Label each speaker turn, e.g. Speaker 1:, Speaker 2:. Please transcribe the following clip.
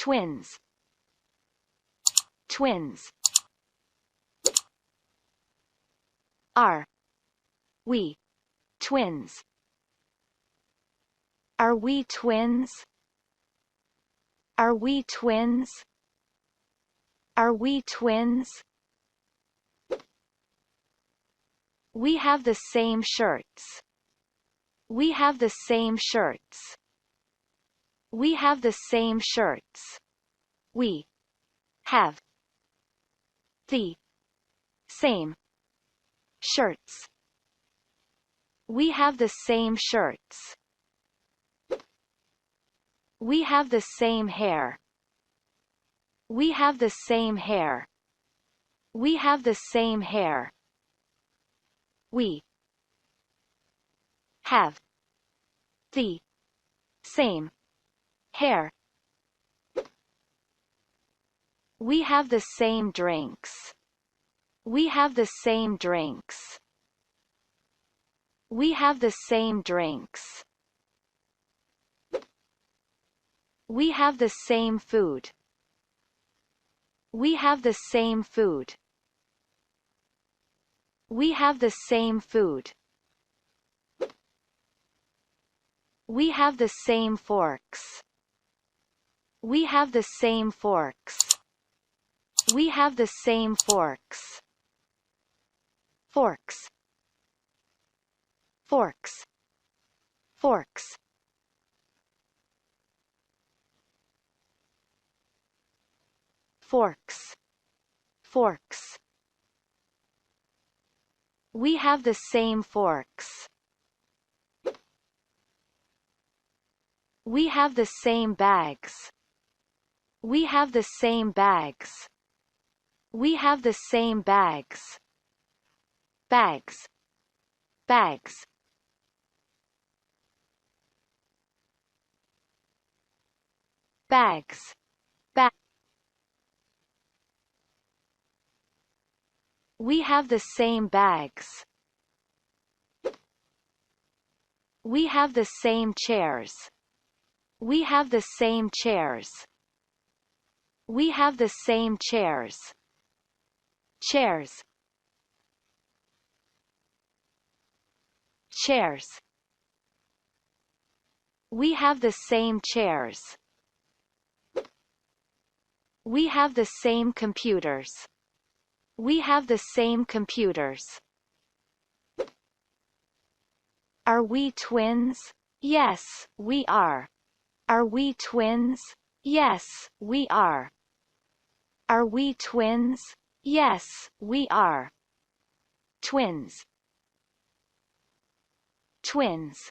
Speaker 1: twins, twins. Are we twins? Are we twins? Are we twins? Are we twins? We have the same shirts. We have the same shirts. We have the same shirts. We have the same shirts. We have the same shirts. We have the same hair. We have the same hair. We have the same hair. We have the same hair. We have the same drinks. We have the same drinks. We have the same drinks. We have the same food. We have the same food. We have the same food. We have the same forks. We have the same forks. We have the same forks. Forks. Forks. Forks. Forks. Forks. We have the same forks. We have the same bags. We have the same bags. We have the same bags. Bags. Bags. Bags. Ba- We have the same bags. We have the same chairs. We have the same chairs. We have the same chairs. Chairs. Chairs. We have the same chairs. We have the same computers. We have the same computers. Are we twins? Yes, we are. Are we twins? Yes, we are. Are we twins? Yes, we are. Twins. Twins.